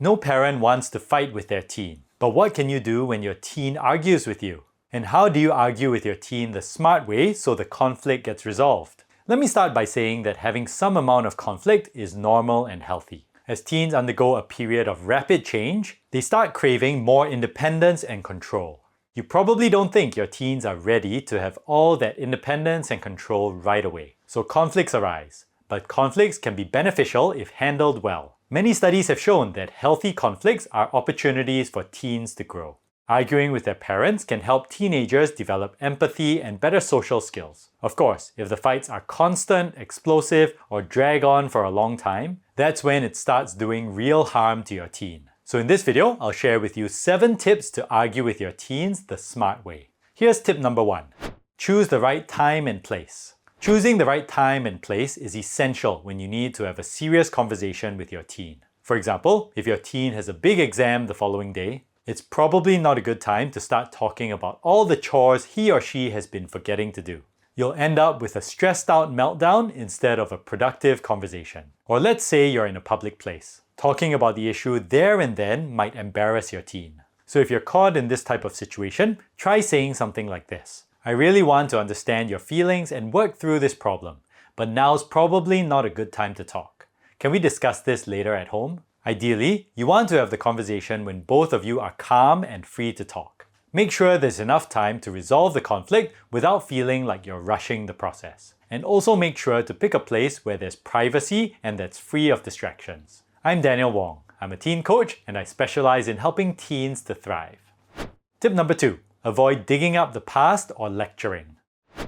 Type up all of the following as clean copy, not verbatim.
No parent wants to fight with their teen. But what can you do when your teen argues with you? And how do you argue with your teen the smart way so the conflict gets resolved? Let me start by saying that having some amount of conflict is normal and healthy. As teens undergo a period of rapid change, they start craving more independence and control. You probably don't think your teens are ready to have all that independence and control right away. So conflicts arise. But conflicts can be beneficial if handled well. Many studies have shown that healthy conflicts are opportunities for teens to grow. Arguing with their parents can help teenagers develop empathy and better social skills. Of course, if the fights are constant, explosive, or drag on for a long time, that's when it starts doing real harm to your teen. So in this video, I'll share with you 7 tips to argue with your teens the smart way. Here's tip number 1. Choose the right time and place. Choosing the right time and place is essential when you need to have a serious conversation with your teen. For example, if your teen has a big exam the following day, it's probably not a good time to start talking about all the chores he or she has been forgetting to do. You'll end up with a stressed out meltdown instead of a productive conversation. Or let's say you're in a public place. Talking about the issue there and then might embarrass your teen. So if you're caught in this type of situation, try saying something like this. I really want to understand your feelings and work through this problem, but now's probably not a good time to talk. Can we discuss this later at home? Ideally, you want to have the conversation when both of you are calm and free to talk. Make sure there's enough time to resolve the conflict without feeling like you're rushing the process. And also make sure to pick a place where there's privacy and that's free of distractions. I'm Daniel Wong. I'm a teen coach and I specialize in helping teens to thrive. Tip number 2. Avoid digging up the past or lecturing.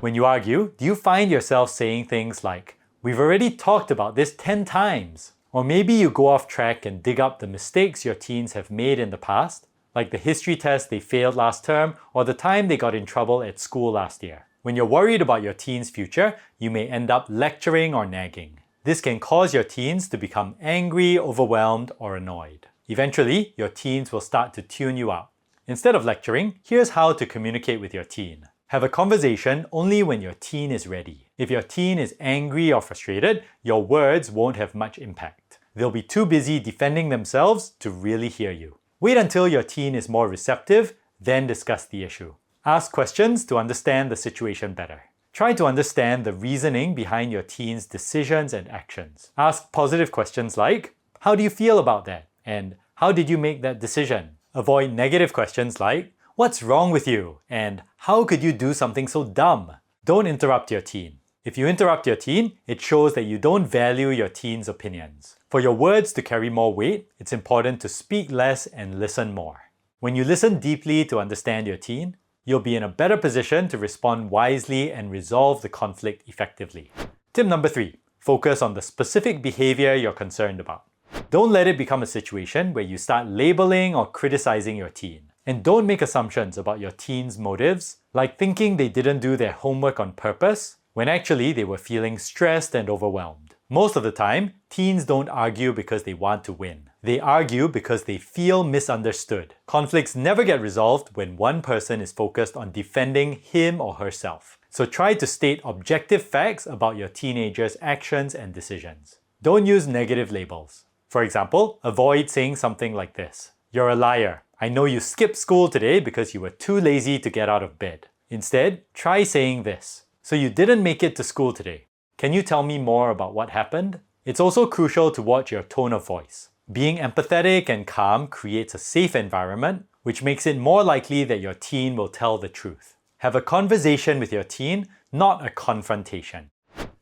When you argue, do you find yourself saying things like, "We've already talked about this 10 times"? Or maybe you go off track and dig up the mistakes your teens have made in the past, like the history test they failed last term or the time they got in trouble at school last year. When you're worried about your teen's future, you may end up lecturing or nagging. This can cause your teens to become angry, overwhelmed, or annoyed. Eventually, your teens will start to tune you out. Instead of lecturing, here's how to communicate with your teen. Have a conversation only when your teen is ready. If your teen is angry or frustrated, your words won't have much impact. They'll be too busy defending themselves to really hear you. Wait until your teen is more receptive, then discuss the issue. Ask questions to understand the situation better. Try to understand the reasoning behind your teen's decisions and actions. Ask positive questions like, "How do you feel about that?" and "How did you make that decision?" Avoid negative questions like, "What's wrong with you?" and "How could you do something so dumb?" Don't interrupt your teen. If you interrupt your teen, it shows that you don't value your teen's opinions. For your words to carry more weight, it's important to speak less and listen more. When you listen deeply to understand your teen, you'll be in a better position to respond wisely and resolve the conflict effectively. Tip number 3. Focus on the specific behavior you're concerned about. Don't let it become a situation where you start labeling or criticizing your teen. And don't make assumptions about your teen's motives, like thinking they didn't do their homework on purpose, when actually they were feeling stressed and overwhelmed. Most of the time, teens don't argue because they want to win. They argue because they feel misunderstood. Conflicts never get resolved when one person is focused on defending him or herself. So try to state objective facts about your teenager's actions and decisions. Don't use negative labels. For example, avoid saying something like this. "You're a liar. I know you skipped school today because you were too lazy to get out of bed." Instead, try saying this. "So you didn't make it to school today. Can you tell me more about what happened?" It's also crucial to watch your tone of voice. Being empathetic and calm creates a safe environment, which makes it more likely that your teen will tell the truth. Have a conversation with your teen, not a confrontation.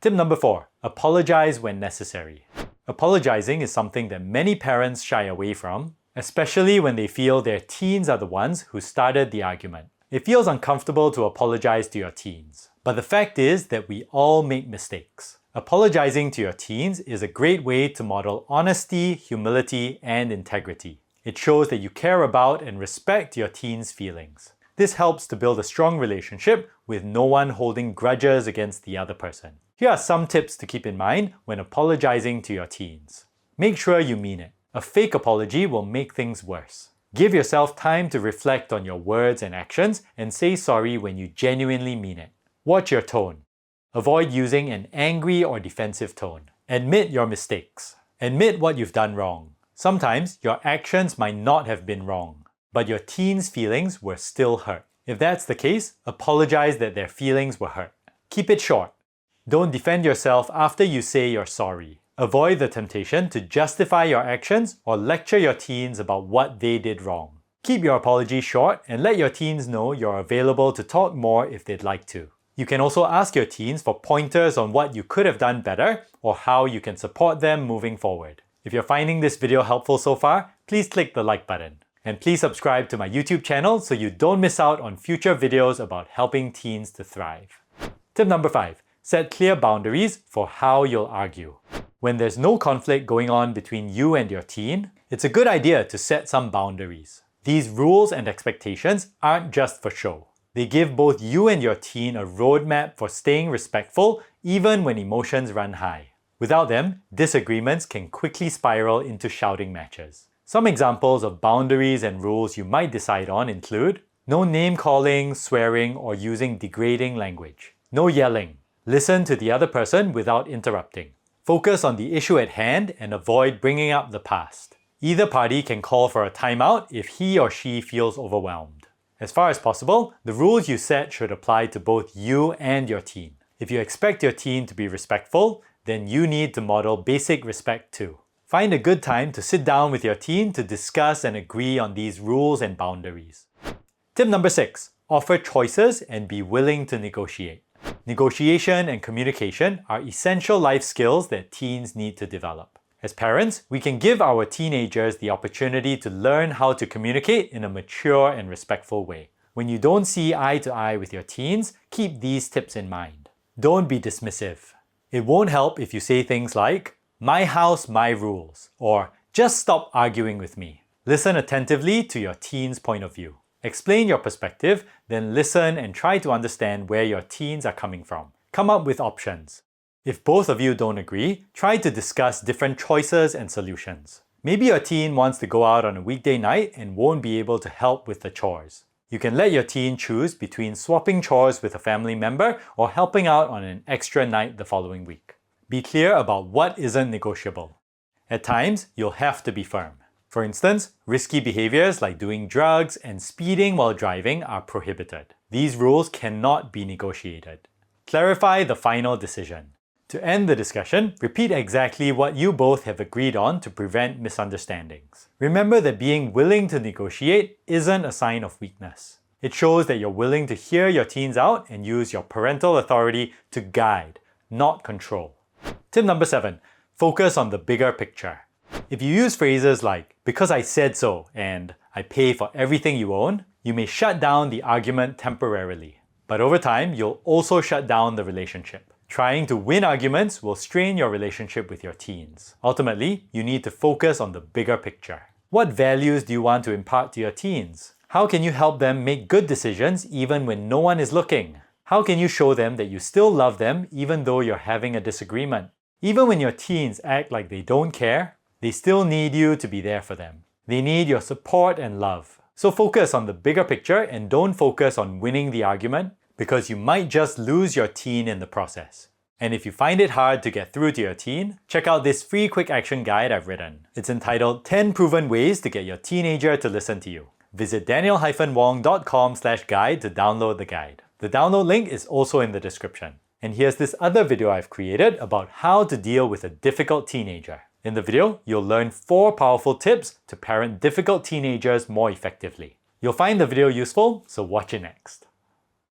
Tip number 4. Apologize when necessary. Apologizing is something that many parents shy away from, especially when they feel their teens are the ones who started the argument. It feels uncomfortable to apologize to your teens. But the fact is that we all make mistakes. Apologizing to your teens is a great way to model honesty, humility, and integrity. It shows that you care about and respect your teens' feelings. This helps to build a strong relationship with no one holding grudges against the other person. Here are some tips to keep in mind when apologizing to your teens. Make sure you mean it. A fake apology will make things worse. Give yourself time to reflect on your words and actions and say sorry when you genuinely mean it. Watch your tone. Avoid using an angry or defensive tone. Admit your mistakes. Admit what you've done wrong. Sometimes your actions might not have been wrong, but your teen's feelings were still hurt. If that's the case, apologize that their feelings were hurt. Keep it short. Don't defend yourself after you say you're sorry. Avoid the temptation to justify your actions or lecture your teens about what they did wrong. Keep your apology short and let your teens know you're available to talk more if they'd like to. You can also ask your teens for pointers on what you could have done better or how you can support them moving forward. If you're finding this video helpful so far, please click the like button. And please subscribe to my YouTube channel so you don't miss out on future videos about helping teens to thrive. Tip number 5. Set clear boundaries for how you'll argue. When there's no conflict going on between you and your teen, it's a good idea to set some boundaries. These rules and expectations aren't just for show. They give both you and your teen a roadmap for staying respectful even when emotions run high. Without them, disagreements can quickly spiral into shouting matches. Some examples of boundaries and rules you might decide on include no name-calling, swearing, or using degrading language. No yelling. Listen to the other person without interrupting. Focus on the issue at hand and avoid bringing up the past. Either party can call for a timeout if he or she feels overwhelmed. As far as possible, the rules you set should apply to both you and your teen. If you expect your teen to be respectful, then you need to model basic respect too. Find a good time to sit down with your teen to discuss and agree on these rules and boundaries. Tip number 6. Offer choices and be willing to negotiate. Negotiation and communication are essential life skills that teens need to develop. As parents, we can give our teenagers the opportunity to learn how to communicate in a mature and respectful way. When you don't see eye to eye with your teens, keep these tips in mind. Don't be dismissive. It won't help if you say things like, "My house, my rules," or "Just stop arguing with me." Listen attentively to your teen's point of view. Explain your perspective, then listen and try to understand where your teens are coming from. Come up with options. If both of you don't agree, try to discuss different choices and solutions. Maybe your teen wants to go out on a weekday night and won't be able to help with the chores. You can let your teen choose between swapping chores with a family member or helping out on an extra night the following week. Be clear about what isn't negotiable. At times, you'll have to be firm. For instance, risky behaviors like doing drugs and speeding while driving are prohibited. These rules cannot be negotiated. Clarify the final decision. To end the discussion, repeat exactly what you both have agreed on to prevent misunderstandings. Remember that being willing to negotiate isn't a sign of weakness. It shows that you're willing to hear your teens out and use your parental authority to guide, not control. Tip number 7. Focus on the bigger picture. If you use phrases like, "because I said so," and "I pay for everything you own," you may shut down the argument temporarily. But over time, you'll also shut down the relationship. Trying to win arguments will strain your relationship with your teens. Ultimately, you need to focus on the bigger picture. What values do you want to impart to your teens? How can you help them make good decisions even when no one is looking? How can you show them that you still love them even though you're having a disagreement? Even when your teens act like they don't care, they still need you to be there for them. They need your support and love. So focus on the bigger picture and don't focus on winning the argument, because you might just lose your teen in the process. And if you find it hard to get through to your teen, check out this free quick action guide I've written. It's entitled 10 Proven Ways to Get Your Teenager to Listen to You. Visit daniel-wong.com/guide to download the guide. The download link is also in the description. And here's this other video I've created about how to deal with a difficult teenager. In the video, you'll learn 4 powerful tips to parent difficult teenagers more effectively. You'll find the video useful, so watch it next.